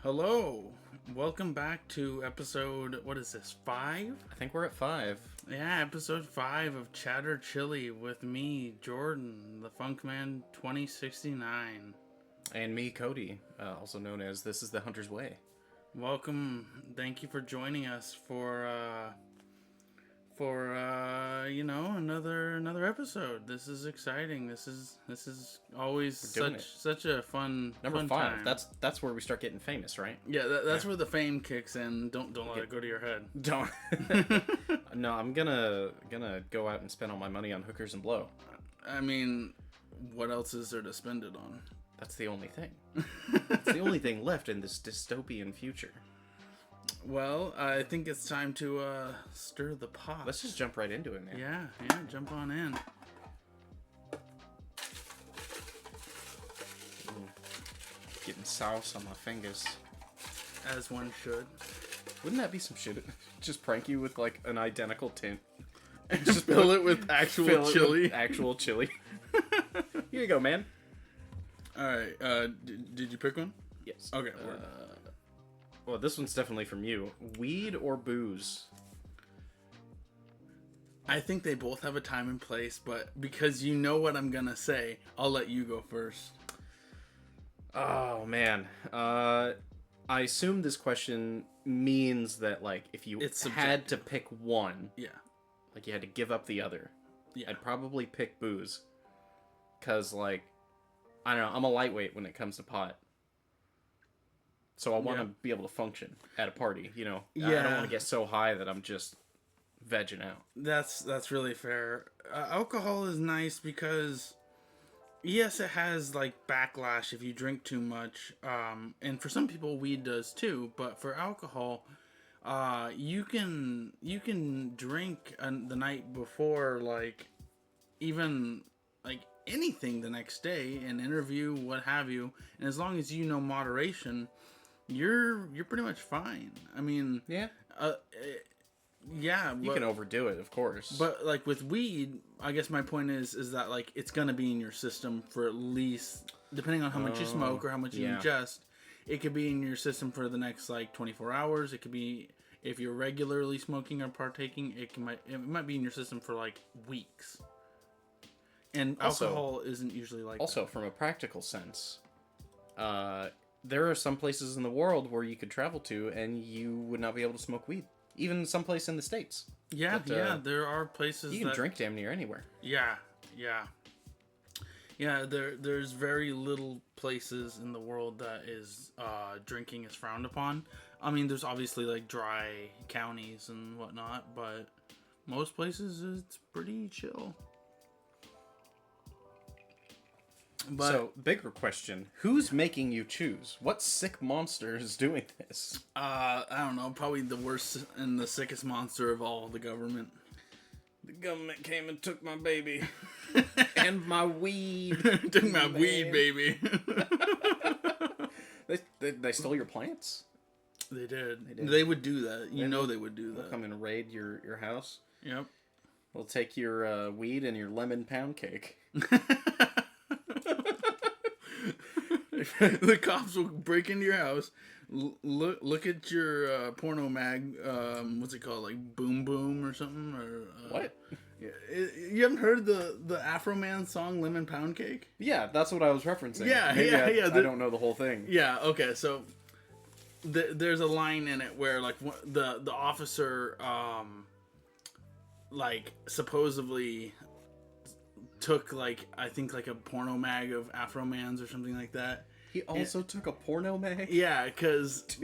Hello. Welcome back to episode, what is this, 5? I think we're at 5. Yeah, episode 5 of Chatter Chili with me, Jordan, the Funkman 2069. And me, Cody, also known as This is the Hunter's Way. Welcome. Thank you for joining us for another episode. This is exciting. This is always such a fun Number fun 5. time. That's where we start getting famous, right? Yeah, that's where the fame kicks in. Don't let it go to your head. Don't. No, I'm gonna go out and spend all my money on hookers and blow. I mean, what else is there to spend it on? That's the only thing. It's the only thing left in this dystopian future. Well, I think it's time to stir the pot. Let's just jump right into it, man. Yeah, jump on in. Getting sauce on my fingers. As one should. Wouldn't that be some shit? Just prank you with like an identical tint. And just fill it with actual chili. Actual chili. Here you go, man. Alright, did you pick one? Yes. Okay. Well, this one's definitely from you. Weed or booze? I think they both have a time and place, but because you know what I'm gonna say, I'll let you go first. Oh, man. I assume this question means that, like, if you had to pick one, yeah, like, you had to give up the other, yeah, I'd probably pick booze. Because, like, I don't know, I'm a lightweight when it comes to pot. So I want to be able to function at a party, you know? Yeah. I don't want to get so high that I'm just vegging out. That's really fair. Alcohol is nice because, yes, it has like backlash if you drink too much, and for some people weed does too. But for alcohol, you can drink the night before, like even like anything the next day, an interview, what have you, and as long as you know moderation, you're pretty much fine. I mean, yeah. Yeah, you can overdo it, of course. But like with weed, I guess my point is that like it's gonna be in your system for at least, depending on how much you smoke or how much you ingest, it could be in your system for the next like 24 hours. It could be, if you're regularly smoking or partaking, it might be in your system for like weeks. And alcohol isn't usually like also, from a practical sense, there are some places in the world where you could travel to and you would not be able to smoke weed. Even someplace in the States. Yeah, but, there are places you can drink damn near anywhere. Yeah. There's very little places in the world that is drinking is frowned upon. I mean, there's obviously like dry counties and whatnot, but most places it's pretty chill. But, so, bigger question. Who's making you choose? What sick monster is doing this? I don't know. Probably the worst and the sickest monster of all, the government. The government came and took my baby. And my weed. Took my weed, baby. They stole your plants? They did. They would do that. You know they would do that. They'll come and raid your house. Yep. They'll take your weed and your lemon pound cake. The cops will break into your house, look at your porno mag, what's it called, like Boom Boom or something, or what? You haven't heard the Afro Man song Lemon Pound Cake? Yeah, that's what I was referencing. Yeah. I don't know the whole thing. Yeah, okay, so there's a line in it where like the officer like supposedly took like, I think like a porno mag of Afro Man's or something like that. He also took a porno mag? Yeah, because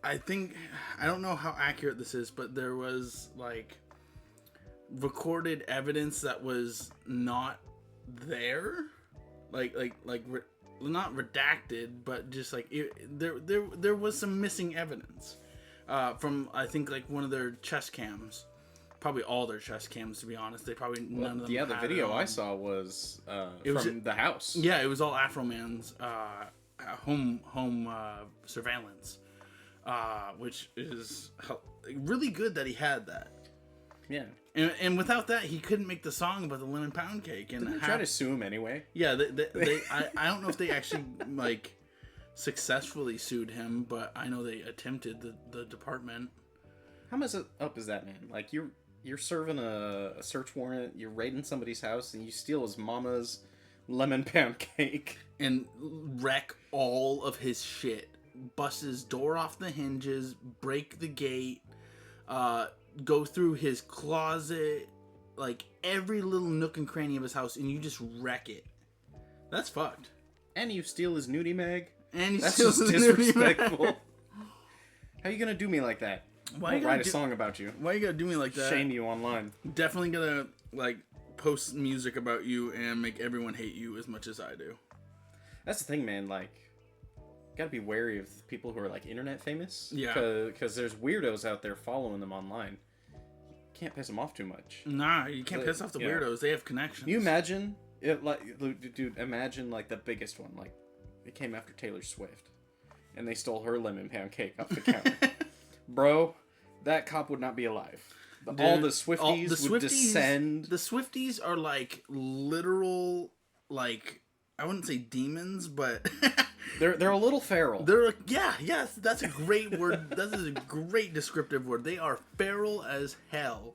I think, I don't know how accurate this is, but there was like recorded evidence that was not there, like not redacted, but just like there was some missing evidence from, I think, like one of their chest cams. Probably all their chest cams, to be honest. They probably none of them. Yeah, the video I saw was from the house. Yeah, it was all Afro Man's home surveillance, which is really good that he had that. Yeah, and without that, he couldn't make the song about the lemon pound cake. And didn't they try to sue him anyway? Yeah, I don't know if they actually like successfully sued him, but I know they attempted the department. How messed up is that, man? Like, you're serving a search warrant, you're raiding somebody's house, and you steal his mama's lemon pound cake. And wreck all of his shit. Bust his door off the hinges, break the gate, go through his closet, like every little nook and cranny of his house, and you just wreck it. That's fucked. And you steal his nudie mag. And you That's steal just his nudie disrespectful. mag. How you gonna do me like that? Why I'll you write gotta a song about you. Why you gotta do me like that? Shame you online. Definitely gonna like post music about you and make everyone hate you as much as I do. That's the thing, man. Like, gotta be wary of people who are like internet famous. Yeah. Because there's weirdos out there following them online. Can't piss them off too much. Nah, you can't piss off the weirdos. They have connections. Can you imagine it? Like, dude, imagine like the biggest one. Like, it came after Taylor Swift, and they stole her lemon pound cake off the counter. Bro, that cop would not be alive. Dude, all the Swifties would descend. The Swifties are like literal, like, I wouldn't say demons, but they're a little feral. they're like, yes, that's a great word. That is a great descriptive word. They are feral as hell.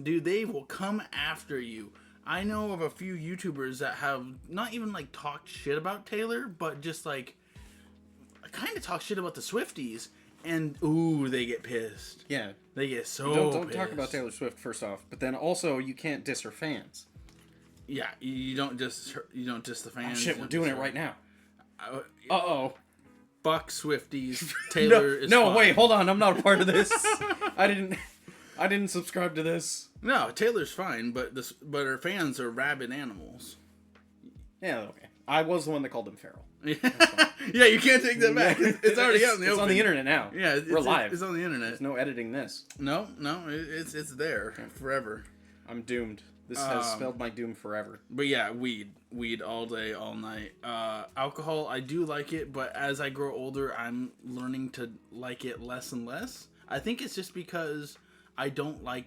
Dude, they will come after you. I know of a few YouTubers that have not even like talked shit about Taylor, but just like kind of talk shit about the Swifties, and ooh, they get pissed. Yeah, they get so don't pissed. talk about Taylor Swift first off, but then also you can't diss her fans. Yeah, you don't diss the fans. Oh, shit, we're doing it right now. Uh-oh. Fuck Swifties. Taylor is no, fine. wait, hold on. I'm not a part of this. I didn't subscribe to this. No, Taylor's fine, but her fans are rabid animals. Yeah, okay. I was the one that called them feral. Yeah, you can't take that back. It's already out in the open. It's on the internet now. Yeah, we're live. It's on the internet. There's no editing this. No, it's there forever. I'm doomed. This has spelled my doom forever. But yeah, weed all day, all night. Alcohol, I do like it, but as I grow older, I'm learning to like it less and less. I think it's just because I don't like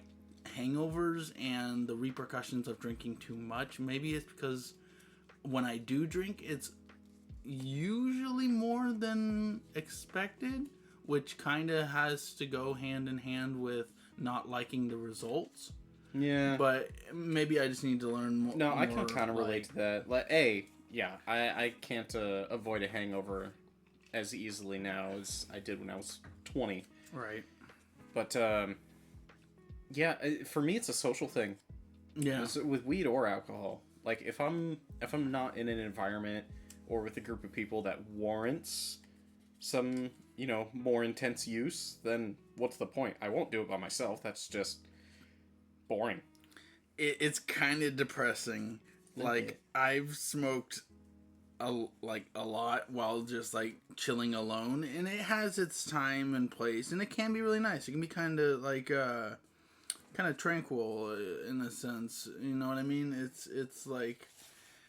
hangovers and the repercussions of drinking too much. Maybe it's because when I do drink, it's usually more than expected, which kind of has to go hand in hand with not liking the results. Yeah. But maybe I just need to learn more. No, I can kind of relate to that. Like, I can't avoid a hangover as easily now as I did when I was 20. Right. But, yeah, for me, it's a social thing. Yeah. With weed or alcohol. Like, if I'm not in an environment or with a group of people that warrants some, more intense use, then what's the point? I won't do it by myself. That's just boring. It's kind of depressing. Like, I've smoked a lot while just like chilling alone, and it has its time and place, and it can be really nice. It can be kind of like kind of tranquil in a sense. You know what I mean? It's like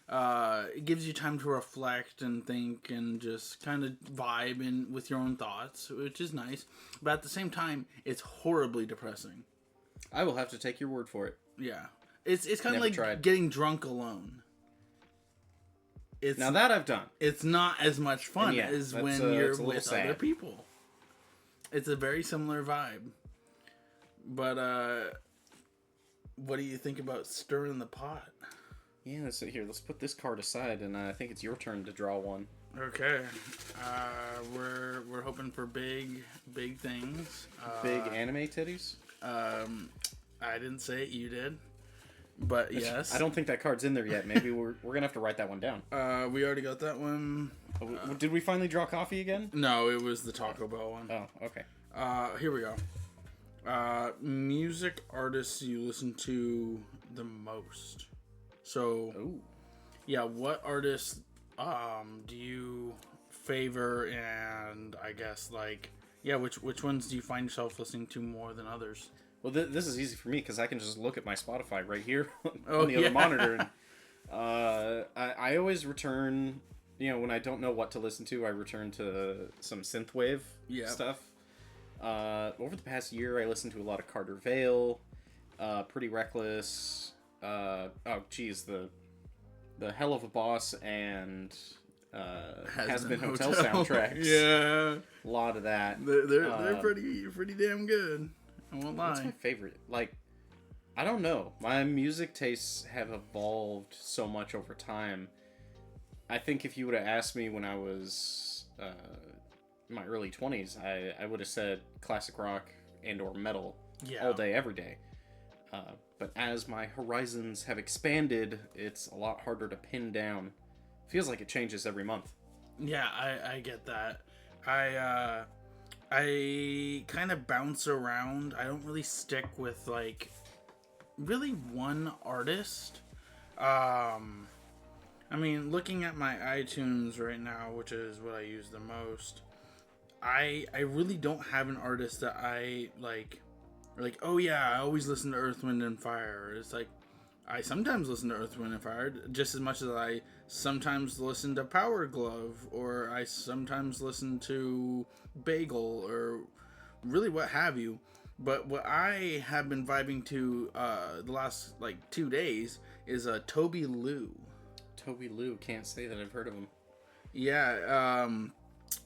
it gives you time to reflect and think and just kind of vibe in with your own thoughts, which is nice. But at the same time, it's horribly depressing. I will have to take your word for it. Yeah. It's kind of like getting drunk alone. Now that I've done. It's not as much fun as when you're with other people. It's a very similar vibe. But what do you think about stirring the pot? Yeah, let's put this card aside, and I think it's your turn to draw one. Okay. We're hoping for big things. Big anime titties? I didn't say it, you did. But yes. I don't think that card's in there yet. Maybe we're gonna have to write that one down. We already got that one. Did we finally draw coffee again? No, it was the Taco Bell one. Oh, okay. Here we go. Music artists you listen to the most. So, yeah, what artists do you favor, and I guess which ones do you find yourself listening to more than others? Well, this is easy for me because I can just look at my Spotify right here on the other monitor. And, I always return, when I don't know what to listen to, I return to some synthwave stuff. Over the past year, I listened to a lot of Carter Vale, Pretty Reckless, the Hell of a Boss, and Has Been Hotel soundtracks. Yeah, a lot of that. They're pretty damn good. I won't lie. What's my favorite? Like, I don't know. My music tastes have evolved so much over time. I think if you would have asked me when I was in my early 20s, I would have said classic rock and or metal all day, every day. But as my horizons have expanded, it's a lot harder to pin down. Feels like it changes every month. Yeah, I get that. I kind of bounce around. I don't really stick with like really one artist. I mean, looking at my iTunes right now, which is what I use the most, I really don't have an artist that I like, oh yeah, I always listen to Earth, Wind, and Fire. It's like, I sometimes listen to Earth, Wind, and Fire just as much as I sometimes listen to Power Glove, or I sometimes listen to Bagel, or really what have you. But what I have been vibing to the last like 2 days is Toby Lou. Toby Lou, can't say that I've heard of him. Yeah,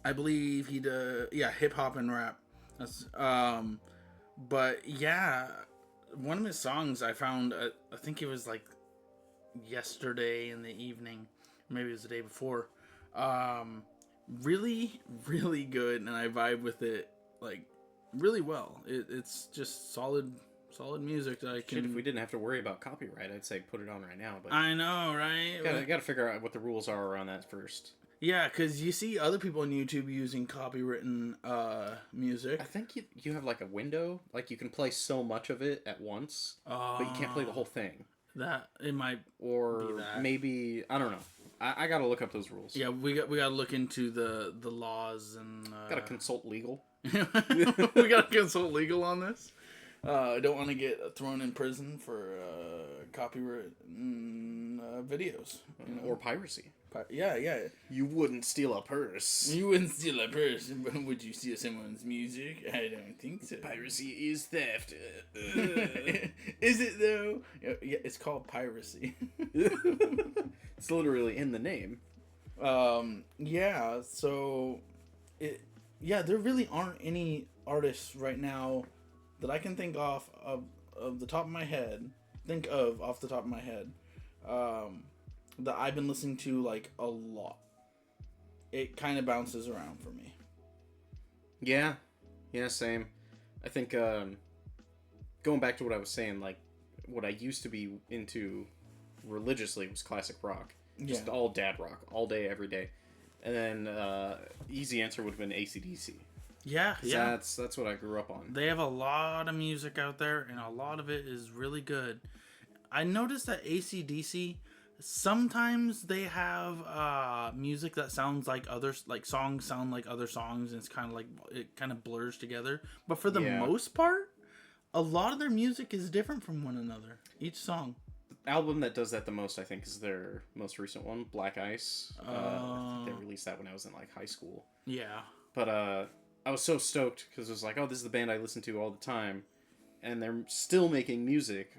I believe he does. Yeah, hip hop and rap. That's but yeah, one of his songs I found. I think it was like yesterday in the evening, maybe it was the day before. Really, really good, and I vibe with it like really well. It's just solid music that I can. Shit, if we didn't have to worry about copyright, I'd say put it on right now. But I know, right? Gotta figure out what the rules are around that first. Yeah, because you see other people on YouTube using copywritten music. I think you have like a window, like you can play so much of it at once, but you can't play the whole thing. That it might or be that. Maybe I don't know. I gotta look up those rules. Yeah, we gotta look into the laws and gotta consult legal. We gotta consult legal on this. I don't want to get thrown in prison for copyright videos, you know? Or piracy. Yeah. You wouldn't steal a purse. You wouldn't steal a purse, but would you steal someone's music? I don't think so. Piracy is theft. Is it though? Yeah, it's called piracy. It's literally in the name. Yeah. So, there really aren't any artists right now that I can think of the top of my head. Off the top of my head. That I've been listening to like a lot. It kind of bounces around for me. Yeah, same. I think going back to what I was saying, like what I used to be into religiously was classic rock, just all dad rock, all day, every day, and then easy answer would have been AC/DC. Yeah. That's what I grew up on. They have a lot of music out there, and a lot of it is really good. I noticed that AC/DC. Sometimes they have music that sounds like others, like songs sound like other songs, and it's kind of like it kind of blurs together. But for the most part, a lot of their music is different from one another. Each song. The album that does that the most, I think, is their most recent one, Black Ice. I think they released that when I was in like high school. Yeah. But I was so stoked because it was like, oh, this is the band I listen to all the time. And they're still making music.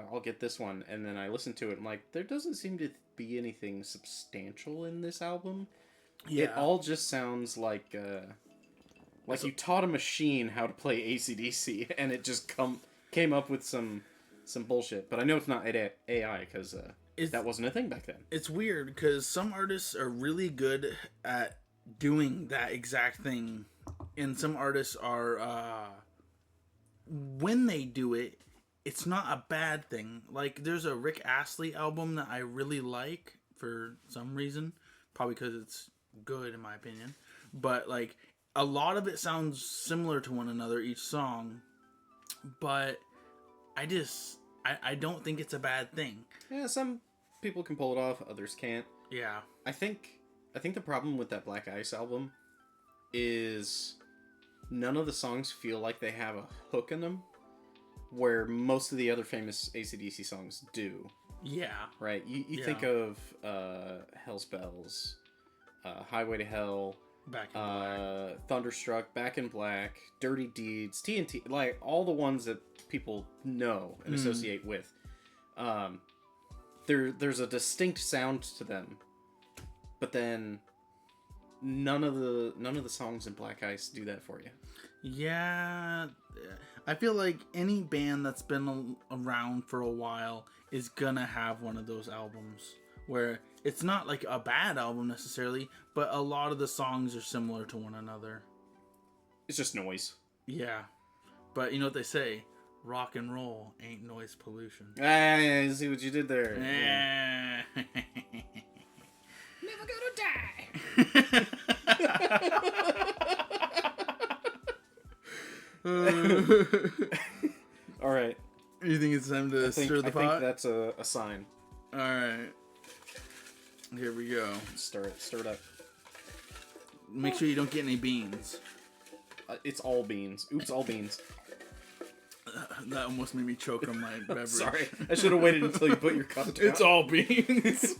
I'll get this one. And then I listened to it. I'm like, there doesn't seem to be anything substantial in this album. Yeah. It all just sounds like you taught a machine how to play AC/DC, and it just came up with some bullshit. But I know it's not AI because that wasn't a thing back then. It's weird because some artists are really good at doing that exact thing, and some artists are. When they do it, it's not a bad thing. Like, there's a Rick Astley album that I really like for some reason. Probably because it's good, in my opinion. But, like, a lot of it sounds similar to one another, each song. But I don't think it's a bad thing. Yeah, some people can pull it off, others can't. Yeah. I think the problem with that Black Ice album is none of the songs feel like they have a hook in them, where most of the other famous AC/DC songs do. Yeah. Right? You think of Hell's Bells, Highway to Hell, Back in Black, Thunderstruck, Back in Black, Dirty Deeds, TNT, like all the ones that people know and associate with. There's a distinct sound to them but then none of the songs in Black Ice do that for you. Yeah, I feel like any band that's been around for a while is gonna have one of those albums where it's not like a bad album necessarily, but a lot of the songs are similar to one another. It's just noise. Yeah, but you know what they say, rock and roll ain't noise pollution. I see what you did there. Yeah. Never gonna die. All right. You think it's time to stir the pot? I think that's a sign. All right. Here we go. Stir it up. Make sure you don't get any beans. It's all beans. Oops, all beans. That almost made me choke on my beverage. Sorry, I should have waited until you put your cup down. It's all beans.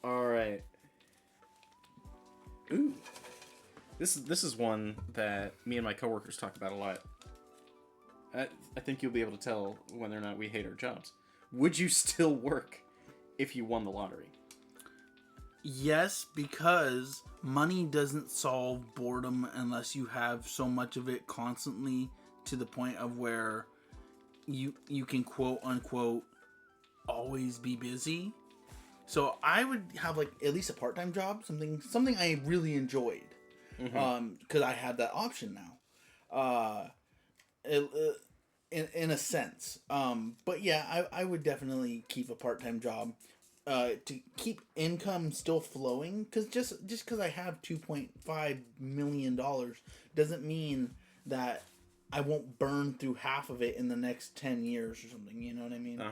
All right. Ooh. This is one that me and my coworkers talk about a lot. I think you'll be able to tell whether or not we hate our jobs. Would you still work if you won the lottery? Yes, because money doesn't solve boredom unless you have so much of it constantly to the point of where you can quote unquote always be busy. So I would have like at least a part-time job, something I really enjoyed, because I have that option now. In a sense, but yeah, I would definitely keep a part-time job. To keep income still flowing, because just because I have $2.5 million doesn't mean that I won't burn through half of it in the next 10 years or something. You know what I mean?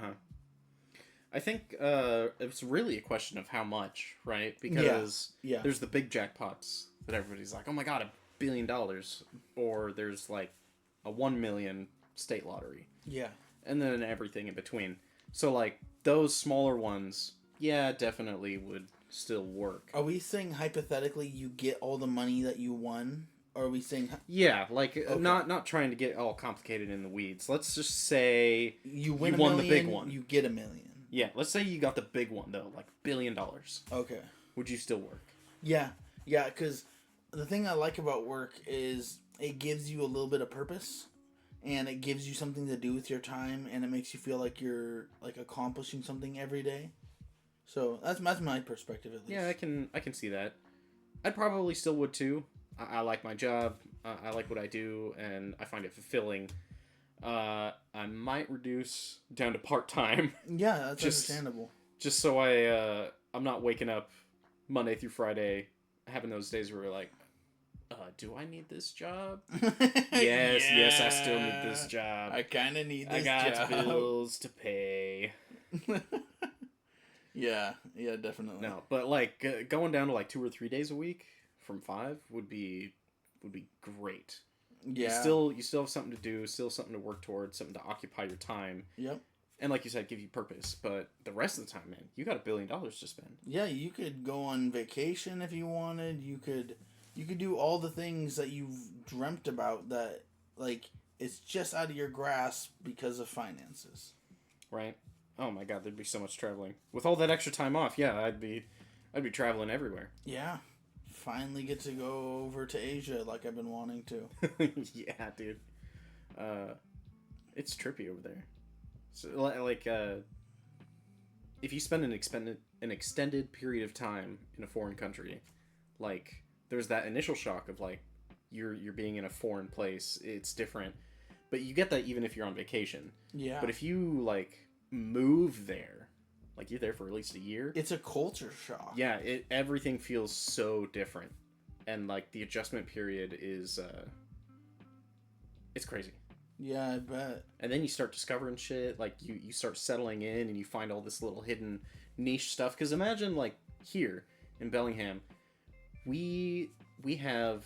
I think it's really a question of how much, right? Because there's the big jackpots that everybody's like, oh my god, $1 billion, or there's like a 1 million state lottery. Yeah. And then everything in between. So like those smaller ones, yeah, definitely would still work. Are we saying hypothetically you get all the money that you won? Or are we saying... Yeah, like okay. Not trying to get all complicated in the weeds. Let's just say you won the big one. You get $1 million. Yeah, let's say you got the big one though, like $1 billion. Okay. Would you still work? Yeah, because the thing I like about work is it gives you a little bit of purpose. And it gives you something to do with your time, and it makes you feel like you're like accomplishing something every day. So that's my perspective, at least. Yeah, I can see that. I probably still would too. I like my job. I like what I do, and I find it fulfilling. I might reduce down to part-time. Yeah, that's understandable. Just so I'm not waking up Monday through Friday, having those days where we're like, do I need this job? Yes, I still need this job. I kind of need this job. I got bills to pay. Yeah, definitely. No, but like going down to like 2 or 3 days a week from 5 would be great. Yeah. You still have something to do, still something to work towards, something to occupy your time. Yep. And like you said, give you purpose. But the rest of the time, man, you got $1 billion to spend. Yeah, you could go on vacation if you wanted. You could do all the things that you've dreamt about that, like, it's just out of your grasp because of finances. Right. Oh my god, there'd be so much traveling. With all that extra time off, yeah, I'd be traveling everywhere. Yeah. Finally get to go over to Asia like I've been wanting to. Yeah, dude. It's trippy over there. So, like, if you spend an extended period of time in a foreign country, like, there's that initial shock of, like, you're being in a foreign place. It's different. But you get that even if you're on vacation. Yeah. But if you, like, move there, like you're there for at least a year, it's a culture shock. Yeah, everything feels so different, and like the adjustment period is it's crazy. Yeah, I bet. And then you start discovering shit, like you start settling in and you find all this little hidden niche stuff, because imagine like here in Bellingham we have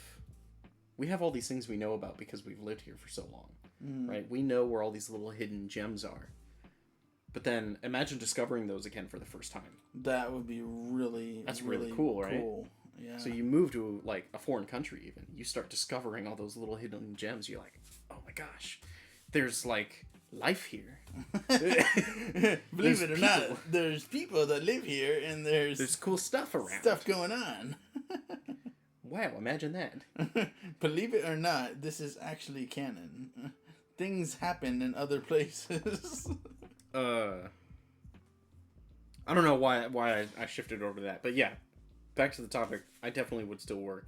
all these things we know about because we've lived here for so long. Right? We know where all these little hidden gems are. But then imagine discovering those again for the first time. That would be really cool, right? Cool. Yeah. So you move to like a foreign country even. You start discovering all those little hidden gems. You're like, oh my gosh. There's like life here. Believe it or not, there's people that live here, and there's cool stuff around. Stuff going on. Wow, imagine that. Believe it or not, this is actually canon. Things happen in other places. I don't know why I shifted over to that, but yeah, back to the topic. I definitely would still work,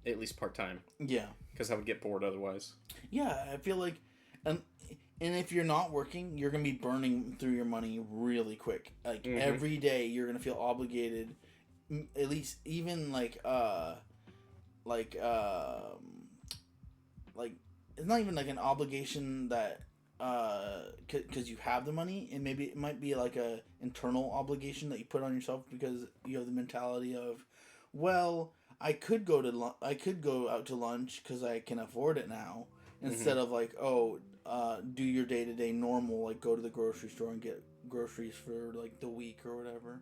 at least part-time. Yeah. Because I would get bored otherwise. Yeah, I feel like, and if you're not working, you're gonna be burning through your money really quick. Like every day, you're gonna feel obligated. At least, even like it's not even like an obligation that because you have the money, and maybe it might be like a internal obligation that you put on yourself because you have the mentality of, well, I could go out to lunch because I can afford it now, instead of like, do your day-to-day normal, like go to the grocery store and get groceries for like the week or whatever.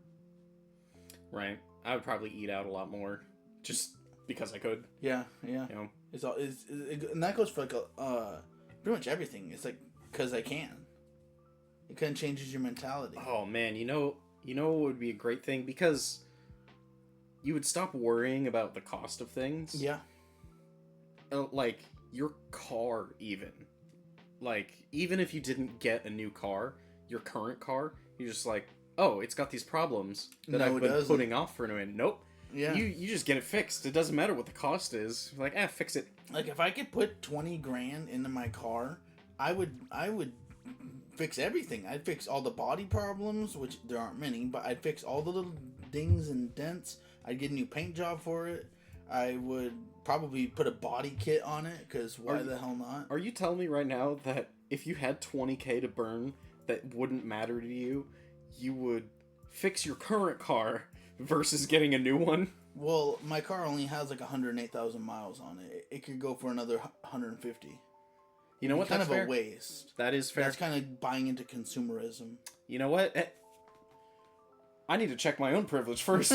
Right. I would probably eat out a lot more just because I could. Yeah. You know? And that goes for like pretty much everything. It's like, because I can. It kind of changes your mentality. Oh man, you know what would be a great thing? Because you would stop worrying about the cost of things. Yeah. Like your car, even. Like, even if you didn't get a new car, your current car, you're just like, oh, it's got these problems that I've been putting off for a minute. Nope. Yeah. You just get it fixed. It doesn't matter what the cost is. You're like, fix it. Like, if I could put 20 grand into my car, I would fix everything. I'd fix all the body problems, which there aren't many, but I'd fix all the little dings and dents. I'd get a new paint job for it. I would probably put a body kit on it, because why the hell not? Are you telling me right now that if you had $20K to burn that wouldn't matter to you, you would fix your current car versus getting a new one? Well, my car only has like 108,000 miles on it. It could go for another 150. You know what? That's That's kind fair. of a waste. That is fair. That's kind of buying into consumerism. You know what? I need to check my own privilege first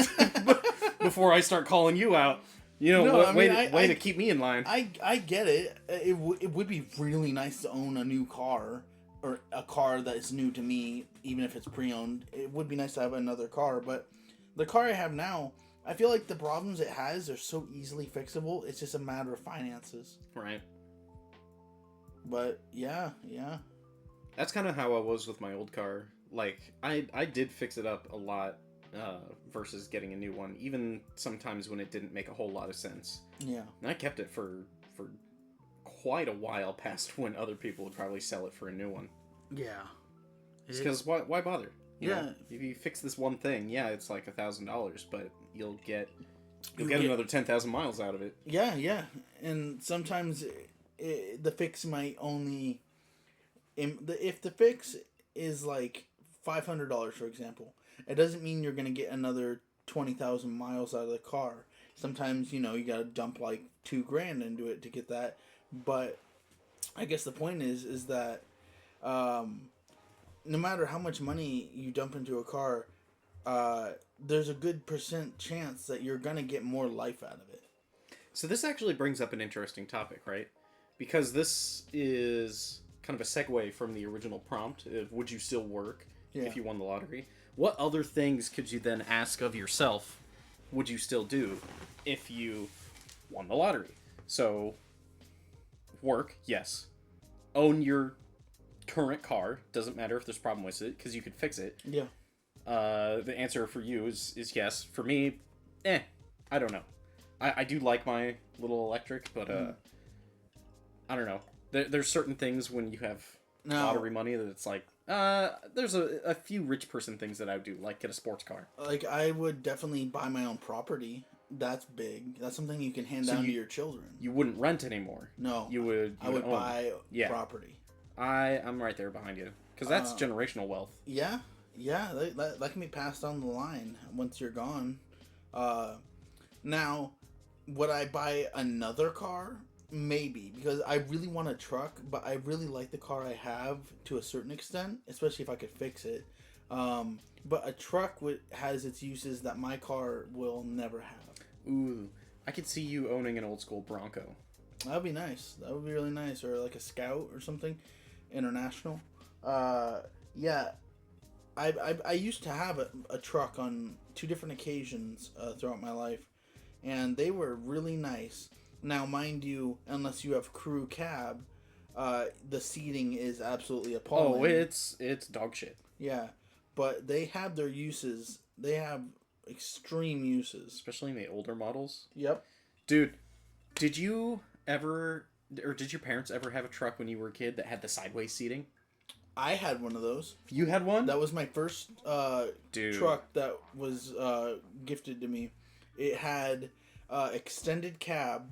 before I start calling you out. You know, way to keep me in line. I get it. It would be really nice to own a new car, or a car that is new to me, even if it's pre-owned. It would be nice to have another car, but the car I have now, I feel like the problems it has are so easily fixable. It's just a matter of finances. Right. But yeah. That's kind of how I was with my old car. Like, I did fix it up a lot versus getting a new one, even sometimes when it didn't make a whole lot of sense. Yeah. And I kept it for quite a while past when other people would probably sell it for a new one. Yeah. It's because why bother? You yeah. know, if you fix this one thing, it's like $1,000, but you'll get another 10,000 miles out of it. Yeah. And sometimes the fix might only... If the fix is like $500, for example, it doesn't mean you're going to get another 20,000 miles out of the car. Sometimes, you got to dump like $2,000 into it to get that. But I guess the point is that no matter how much money you dump into a car, there's a good % chance that you're going to get more life out of it. So this actually brings up an interesting topic, right? Because this is kind of a segue from the original prompt of would you still work if you won the lottery? What other things could you then ask of yourself would you still do if you won the lottery? So, work, yes. Own your current car. Doesn't matter if there's a problem with it, because you could fix it. Yeah. The answer for you is yes. For me, I don't know. I do like my little electric, but I don't know. There's certain things when you have lottery money that it's like, there's a few rich person things that I would do, like get a sports car. Like, I would definitely buy my own property. That's big. That's something you can hand down to your children. You wouldn't rent anymore. No. I would own. Buy property. I'm right there behind you. Because that's generational wealth. Yeah. That can be passed on the line once you're gone. Now, would I buy another car? Maybe, because I really want a truck, but I really like the car I have to a certain extent, especially if I could fix it. But a truck has its uses that my car will never have. Ooh, I could see you owning an old school Bronco. That would be nice. That would be really nice. Or like a Scout or something. International. Yeah, I used to have a truck on 2 different occasions throughout my life, and they were really nice. Now, mind you, unless you have crew cab, the seating is absolutely appalling. Oh, it's dog shit. Yeah, but they have their uses. They have extreme uses. Especially in the older models. Yep. Dude, did you ever, or did your parents ever have a truck when you were a kid that had the sideways seating? I had one of those. You had one? That was my first Dude. truck that was gifted to me. It had extended cab.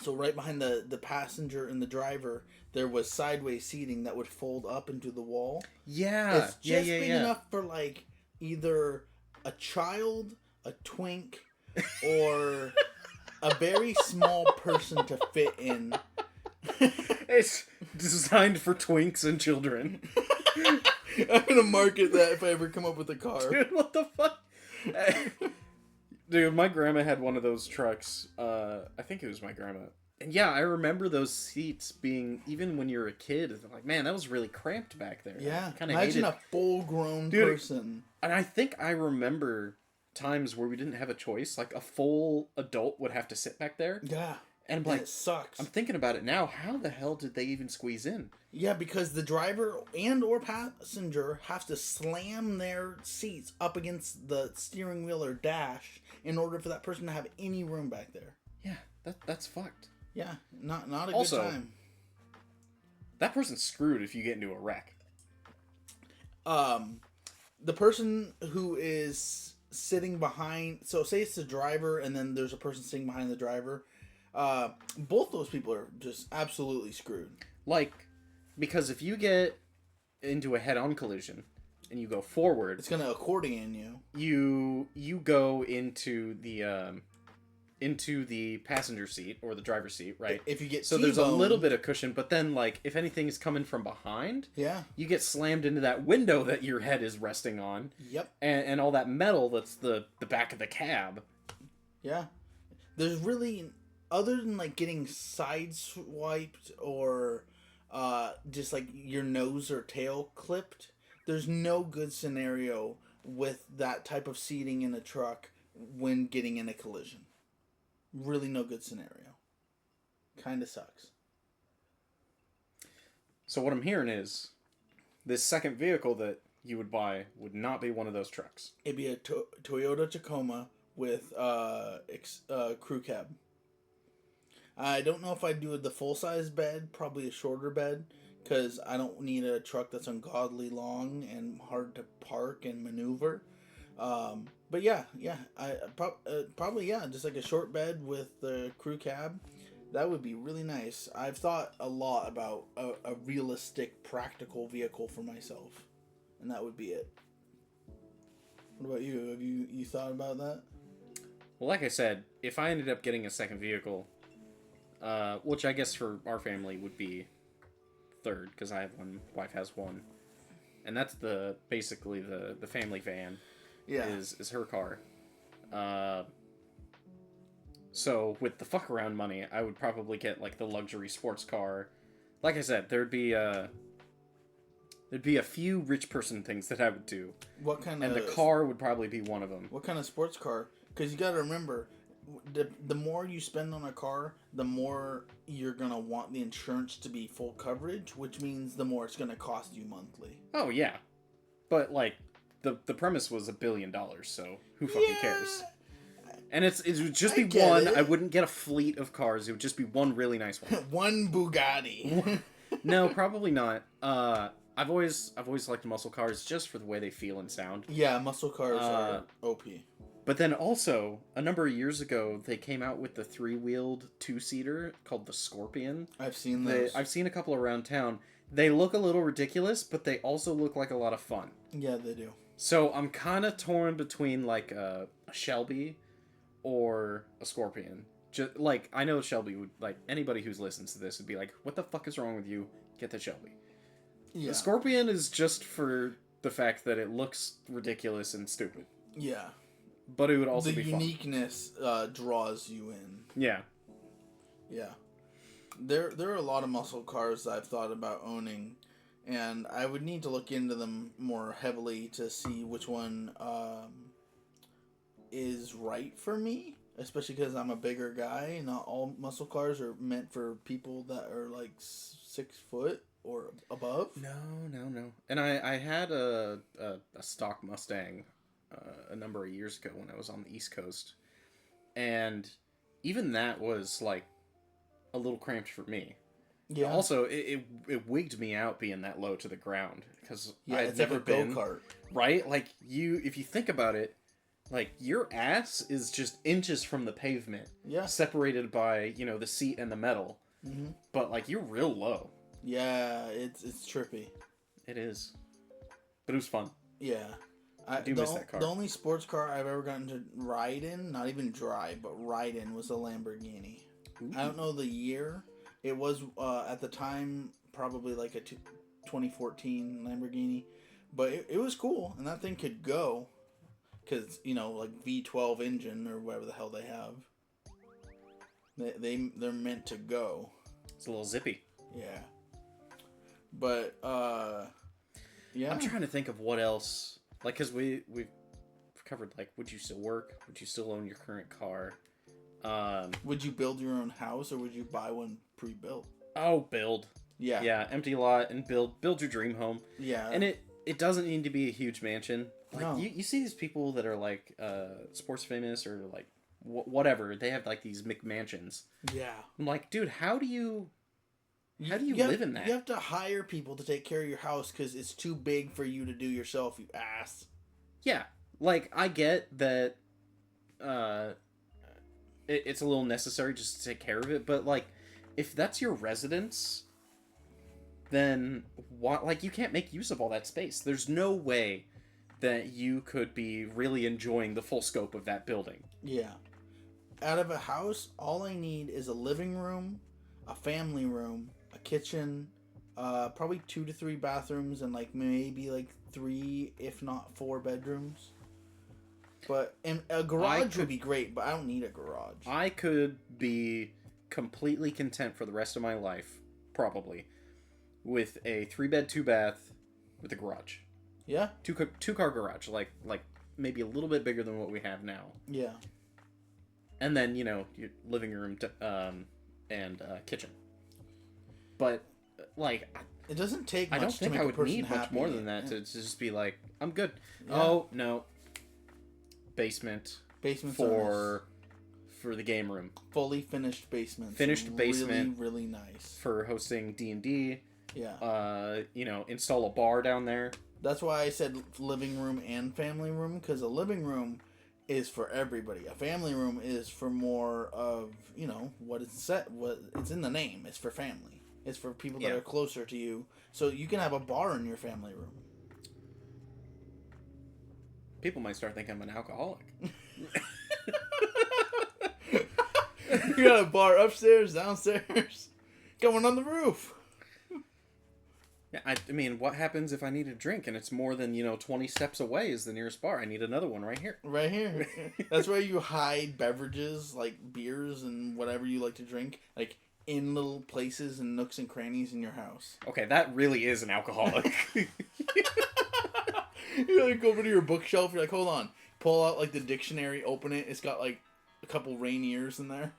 So right behind the passenger and the driver, there was sideways seating that would fold up into the wall. Yeah. It's just big enough for like either a child, a twink, or a very small person to fit in. It's designed for twinks and children. I'm gonna market that if I ever come up with a car. Dude, what the fuck? Dude, my grandma had one of those trucks. I think it was my grandma. And yeah, I remember those seats being, even when you're a kid, like, man, that was really cramped back there. Yeah, Kinda imagine hated... a full-grown Dude, person. And I think I remember times where we didn't have a choice. Like, a full adult would have to sit back there. Yeah. And I'm like, it sucks. I'm thinking about it now. How the hell did they even squeeze in? Yeah, because the driver and or passenger have to slam their seats up against the steering wheel or dash in order for that person to have any room back there. Yeah, that's fucked. Yeah, not a Also, good time. That person's screwed if you get into a wreck. The person who is sitting behind, so say it's the driver and then there's a person sitting behind the driver, both those people are just absolutely screwed. Like, because if you get into a head-on collision and you go forward, it's gonna accordion you. You go into the passenger seat or the driver's seat, right? If you get so T-boned, there's a little bit of cushion, but then like if anything is coming from behind, yeah, you get slammed into that window that your head is resting on. Yep. And all that metal that's the back of the cab. Yeah. There's really, other than like getting sideswiped or just like your nose or tail clipped, there's no good scenario with that type of seating in a truck when getting in a collision. Really no good scenario. Kind of sucks. So what I'm hearing is this second vehicle that you would buy would not be one of those trucks. It'd be a Toyota Tacoma with crew cab. I don't know if I'd do the full-size bed, probably a shorter bed, because I don't need a truck that's ungodly long and hard to park and maneuver. But yeah, probably just like a short bed with the crew cab. That would be really nice. I've thought a lot about a realistic, practical vehicle for myself, and that would be it. What about you? Have you thought about that? Well, like I said, if I ended up getting a second vehicle, which I guess for our family would be third, because I have one, wife has one, and that's basically the family van. Yeah. Is her car. So with the fuck around money, I would probably get like the luxury sports car. Like I said, there'd be a few rich person things that I would do. What kind and of? And the car would probably be one of them. What kind of sports car? Because you got to remember, the more you spend on a car, the more you're gonna want the insurance to be full coverage, which means the more it's gonna cost you monthly. Oh yeah, but like. The premise was $1 billion, so who fucking cares? And it would just be one. I wouldn't get a fleet of cars. It would just be one really nice one. One Bugatti. No, probably not. I've always liked muscle cars just for the way they feel and sound. Yeah, muscle cars are OP. But then also, a number of years ago, they came out with the 3-wheeled 2-seater called the Scorpion. I've seen those. I've seen a couple around town. They look a little ridiculous, but they also look like a lot of fun. Yeah, they do. So I'm kind of torn between like a Shelby or a Scorpion. Just like I know Shelby would, like, anybody who's listens to this would be like, "What the fuck is wrong with you? Get the Shelby." Yeah. The Scorpion is just for the fact that it looks ridiculous and stupid. Yeah. But it would also be fun. The uniqueness draws you in. Yeah. Yeah. There are a lot of muscle cars that I've thought about owning. and I would need to look into them more heavily to see which one is right for me. Especially because I'm a bigger guy. Not all muscle cars are meant for people that are like 6 foot or above. No. And I had a stock Mustang a number of years ago when I was on the East Coast, and even that was like a little cramped for me. Yeah. Also, it wigged me out being that low to the ground because I had never been go-kart. Right. Like if you think about it. Like, your ass is just inches from the pavement. Yeah. Separated by, the seat and the metal. Mm-hmm. But, like, you're real low. Yeah, it's trippy. It is. But it was fun. Yeah. I do miss that car. The only sports car I've ever gotten to ride in, not even drive, but ride in, was a Lamborghini. Ooh. I don't know the year. It was, at the time, probably like a 2014 Lamborghini. But it was cool, and that thing could go. Because, like V12 engine or whatever the hell they have. They're meant to go. It's a little zippy. Yeah. But, yeah. I'm trying to think of what else. Like, because we've covered, like, would you still work? Would you still own your current car? Would you build your own house or would you buy one pre-built? Oh, build. Yeah. Yeah, empty lot and build your dream home. Yeah. And it doesn't need to be a huge mansion. Like, no. you see these people that are, like, sports famous or, like, whatever. They have, like, these McMansions. Yeah. I'm like, dude, how do you live in that? You have to hire people to take care of your house because it's too big for you to do yourself, you ass. Yeah. Like, I get that it's a little necessary just to take care of it, but, like, if that's your residence, then, you can't make use of all that space. There's no way that you could be really enjoying the full scope of that building. Yeah. Out of a house, all I need is a living room, a family room, a kitchen, probably 2 to 3 bathrooms, and maybe 3, if not 4 bedrooms. And a garage would be great, but I don't need a garage. I could be completely content for the rest of my life, probably, with a 3-bed, 2-bath with a garage. Yeah. Two-car garage, like maybe a little bit bigger than what we have now. Yeah. And then, your living room and kitchen. But, it doesn't take much. I don't think to make I would need happy. much more than that to just be like, I'm good. Yeah. Oh, no. Basement for the game room. Fully finished basement. Finished basement. Really, really nice. For hosting D&D. Yeah. Install a bar down there. That's why I said living room and family room, because a living room is for everybody. A family room is for more of, what it's in the name. It's for family. It's for people that are closer to you. So you can have a bar in your family room. People might start thinking I'm an alcoholic. You got a bar upstairs, downstairs, going on the roof. Yeah, I mean, what happens if I need a drink and it's more than, 20 steps away is the nearest bar? I need another one right here. Right here. That's where you hide beverages, like beers and whatever you like to drink, in little places and nooks and crannies in your house. Okay, that really is an alcoholic. You go over to your bookshelf, you're like, hold on. Pull out, the dictionary, open it. It's got, a couple Rainiers in there.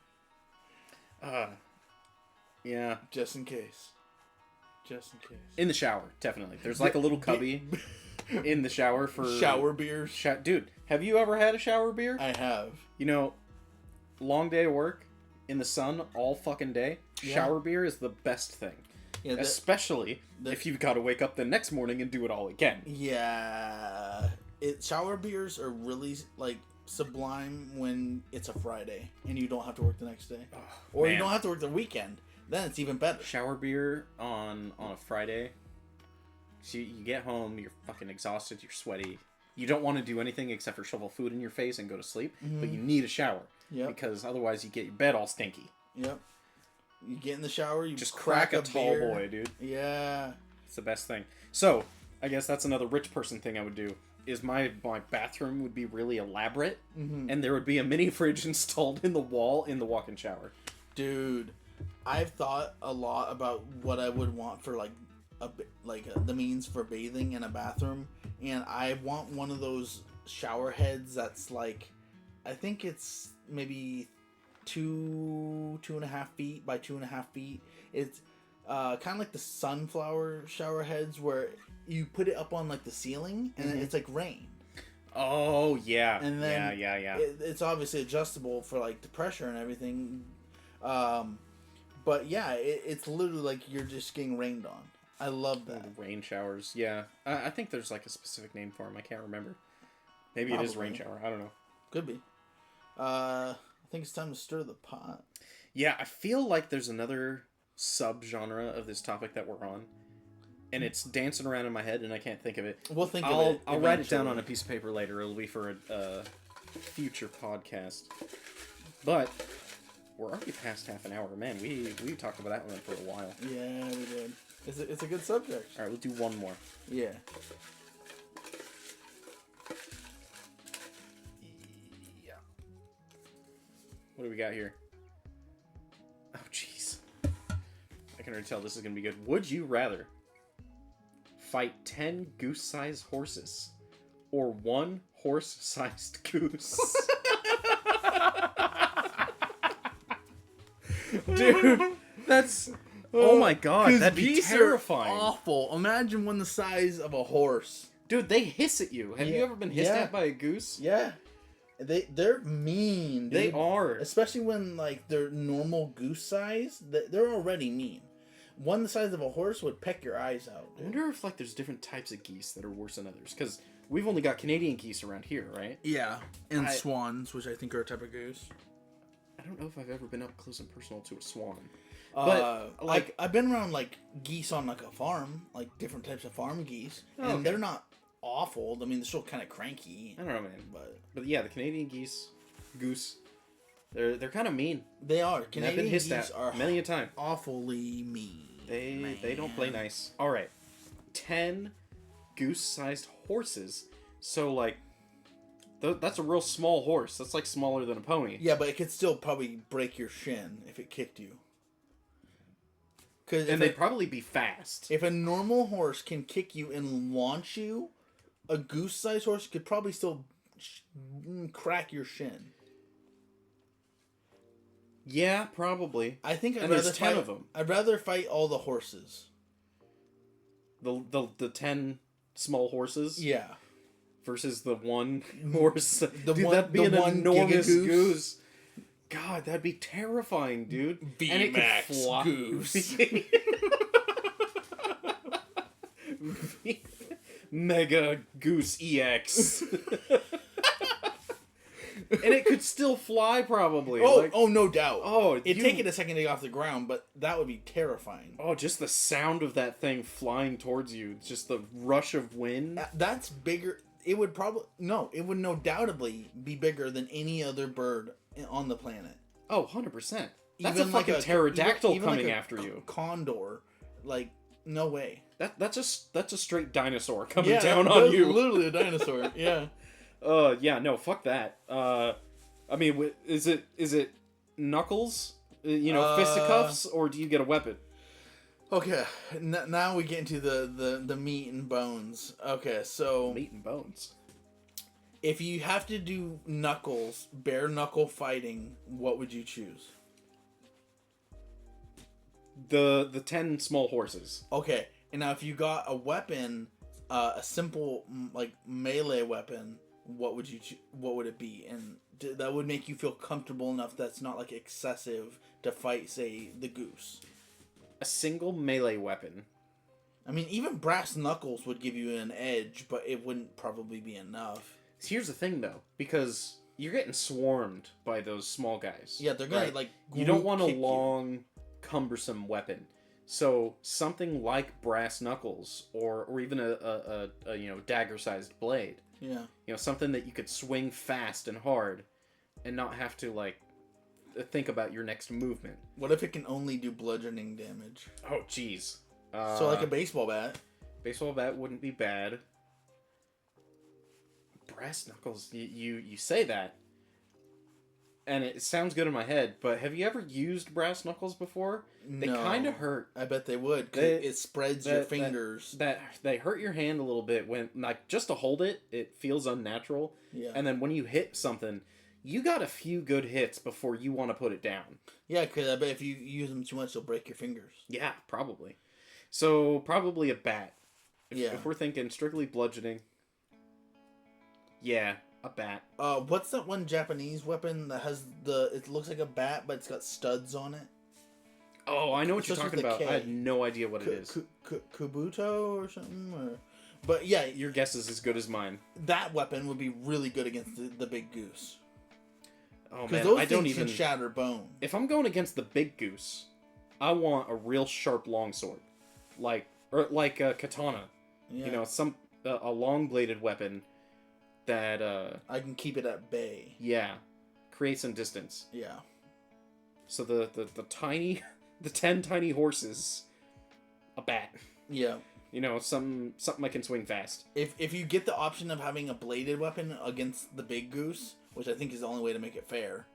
Yeah. Just in case. In the shower, definitely. There's a little cubby in the shower for... Shower beers. Dude, have you ever had a shower beer? I have. Long day of work, in the sun, all fucking day. Yeah. Shower beer is the best thing. Yeah, especially if you've got to wake up the next morning and do it all again. Yeah. Shower beers are really, sublime when it's a Friday and you don't have to work the next day. Or you don't have to work the weekend. Then it's even better. Shower beer on a Friday. So you get home, you're fucking exhausted, you're sweaty. You don't want to do anything except for shovel food in your face and go to sleep. Mm-hmm. But you need a shower. Yep. Because otherwise you get your bed all stinky. Yep. You get in the shower, you just crack a tall boy, dude. Yeah. It's the best thing. So, I guess that's another rich person thing I would do. Is my bathroom would be really elaborate. Mm-hmm. And there would be a mini fridge installed in the wall in the walk-in shower. Dude, I've thought a lot about what I would want for the means for bathing in a bathroom, and I want one of those shower heads that's like, I think it's maybe 2.5 feet by 2.5 feet. It's kind of like the sunflower shower heads where you put it up on like the ceiling and then it's like rain. Oh yeah, and then yeah. It's obviously adjustable for like the pressure and everything, but yeah, it's literally like you're just getting rained on. I love that. Rain showers, yeah. I think there's like a specific name for them. I can't remember. Maybe Probably. It is rain shower. I don't know. Could be. I think it's time to stir the pot. Yeah, I feel like there's another sub-genre of this topic that we're on. And it's dancing around in my head, and I can't think of it. We'll think of it. I'll write it down on a piece of paper later. It'll be for a future podcast. But we're already past half an hour. Man, we talked about that one for a while. Yeah, we did. It's a good subject. All right, we'll do one more. Yeah. Yeah. What do we got here? Oh, jeez. I can already tell this is going to be good. Would you rather fight 10 goose-sized horses or 1 horse-sized goose? Dude, that's... Oh my god, that'd be terrifying. Awful. Imagine one the size of a horse. Dude, they hiss at you. Have you ever been hissed at by a goose? Yeah. They're mean, dude. They are. Especially when like they're normal goose size. They're already mean. One the size of a horse would peck your eyes out, dude. I wonder if like there's different types of geese that are worse than others. Because we've only got Canadian geese around here, right? Yeah. And swans, which I think are a type of goose. I don't know if I've ever been up close and personal to a swan. But like I've been around like geese on like a farm, like different types of farm geese, and they're not awful. I mean, they're still kind of cranky. I don't know, man. But yeah, the Canadian goose, they're kind of mean. They are. Canadian geese are many a time. Awfully mean. They don't play nice. All right, 10 goose-sized horses. So like, that's a real small horse. That's like smaller than a pony. Yeah, but it could still probably break your shin if it kicked you. And they'd probably be fast. If a normal horse can kick you and launch you, a goose-sized horse could probably still crack your shin. Yeah, probably. I think I'd rather 10 of them. I'd rather fight all the horses. The 10 small horses? Yeah. Versus the 1 horse. That'd be an enormous goose. God, that'd be terrifying, dude. And it could fly. Goose. Mega Goose EX. And it could still fly, probably. Oh, no doubt. Oh, it'd take it a second to get off the ground, but that would be terrifying. Oh, just the sound of that thing flying towards you. Just the rush of wind. That's bigger. It would no doubtably be bigger than any other bird on the planet. Oh, 100%. That's even a fucking pterodactyl coming like after you. Condor. Like, no way. That's a straight dinosaur coming down on you. Literally a dinosaur. Yeah. Yeah, no, fuck that. I mean, is it knuckles? Fisticuffs, or do you get a weapon? Okay, now we get into the meat and bones. Okay, so meat and bones. If you have to do knuckles, bare knuckle fighting, what would you choose? The 10 small horses. Okay, and now if you got a weapon, a simple like melee weapon, what would it be? And that would make you feel comfortable enough that's not like excessive to fight, say, the goose. A single melee weapon. I mean, even brass knuckles would give you an edge, but it wouldn't probably be enough. Here's the thing, though, because you're getting swarmed by those small guys. Yeah, they're gonna like. You don't want a long, cumbersome weapon. So something like brass knuckles, or even a dagger-sized blade. Yeah. Something that you could swing fast and hard, and not have to like think about your next movement. What if it can only do bludgeoning damage? Oh, jeez. So like a baseball bat. Baseball bat wouldn't be bad. Brass knuckles, you say that. and it sounds good in my head, but have you ever used brass knuckles before? They No. kind of hurt. I bet they would. 'Cause it spreads your fingers. That they hurt your hand a little bit when, like, just to hold it, it feels unnatural. Yeah. And then when you hit something, you got a few good hits before you want to put it down. Yeah, because I bet if you use them too much, they'll break your fingers. Yeah, probably. So probably a bat. Yeah. If we're thinking strictly bludgeoning. Yeah, a bat. What's that one Japanese weapon that has it looks like a bat, but it's got studs on it? Oh, I know what you're Starts talking with a about. K. I had no idea what it is. Kubuto or something? But yeah, Your guess is as good as mine. that weapon would be really good against the big goose. Oh Because man, those I don't things even. can shatter bone. If I'm going against the big goose, I want a real sharp longsword, like a katana. Yeah. You know, a long bladed weapon that I can keep it at bay. create some distance. Yeah. So the tiny, the 10 tiny horses, a bat. Yeah. You know, something I can swing fast. If you get the option of having a bladed weapon against the big goose, which I think is the only way to make it fair,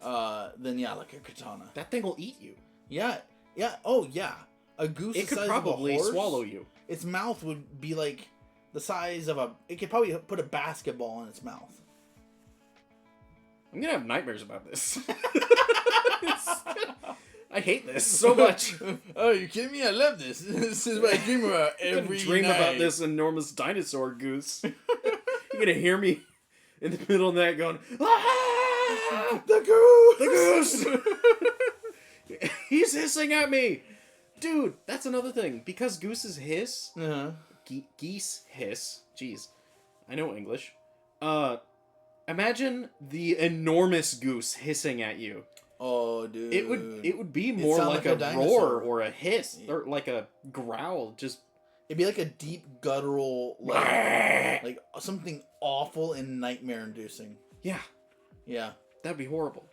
then yeah, like a katana. That thing will eat you. Yeah. Yeah. Oh yeah. A goose. It the could size probably of a horse, swallow you. Its mouth would be like the size of a. It could probably put a basketball in its mouth. I'm gonna have nightmares about this. I hate this so much. Oh, you kidding me? I love this. This is what I dream about every Dream night. about this enormous dinosaur goose. You're gonna hear me in the middle of the night going, ah! The goose. The goose! He's hissing at me! Dude, that's another thing. Because gooses hiss, Uh-huh. geese hiss. Jeez, I know English. Imagine the enormous goose hissing at you. Oh, dude. It would be more sound like like a a dinosaur. roar or a hiss or like a growl. Just It'd be like a deep guttural, like something awful and nightmare inducing. yeah, Yeah. that'd be horrible.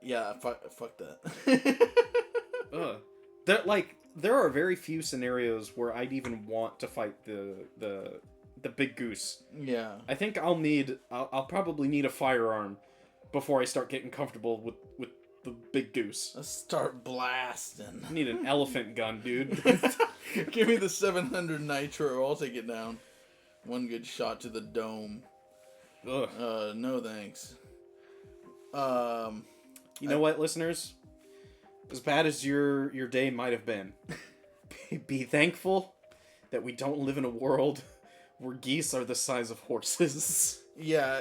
Yeah. Fuck that. There are very few scenarios where I'd even want to fight the big goose. Yeah. I think I'll probably need a firearm before I start getting comfortable with the big goose. Let's start blasting. I need an elephant gun, dude. Give me the 700 nitro. I'll take it down. One good shot to the dome. Ugh. No thanks. You know what, listeners? As bad as your day might have been, be thankful that we don't live in a world where geese are the size of horses. Yeah.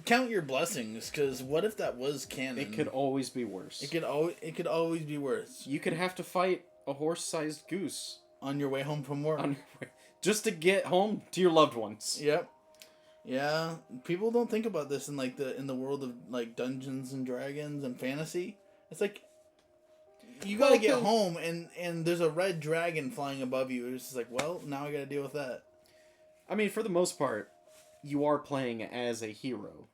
Count your blessings, because what if that was canon? It could always be worse. It could always be worse. You could have to fight a horse-sized goose On your way home from work. on your way, just to get home to your loved ones. Yep. Yeah, people don't think about this in the world of like Dungeons and Dragons and fantasy. It's like you gotta get home and there's a red dragon flying above you. It's just like, well, now I gotta deal with that. I mean, for the most part, you are playing as a hero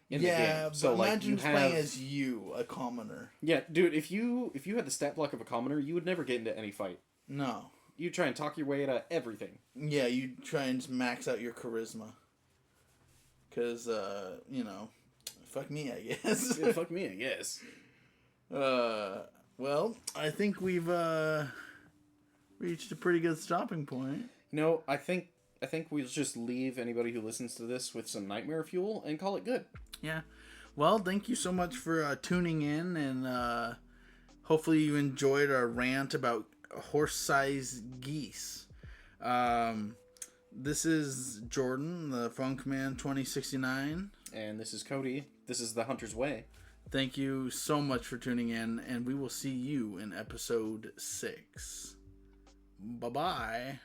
in the game. But So, like, imagine you playing have... as you, a commoner. Yeah, dude, if you had the stat block of a commoner, you would never get into any fight. No. You try and talk your way out of everything. Yeah, you try and just max out your charisma. Because, fuck me, I guess. Yeah, fuck me, I guess. Well, I think we've reached a pretty good stopping point. You know, I think we'll just leave anybody who listens to this with some nightmare fuel and call it good. Yeah. Well, thank you so much for tuning in, and hopefully you enjoyed our rant about horse-sized geese. This is Jordan, the Funkman 2069. And this is Cody. This is The Hunter's Way. Thank you so much for tuning in, and we will see you in episode 6. Bye-bye.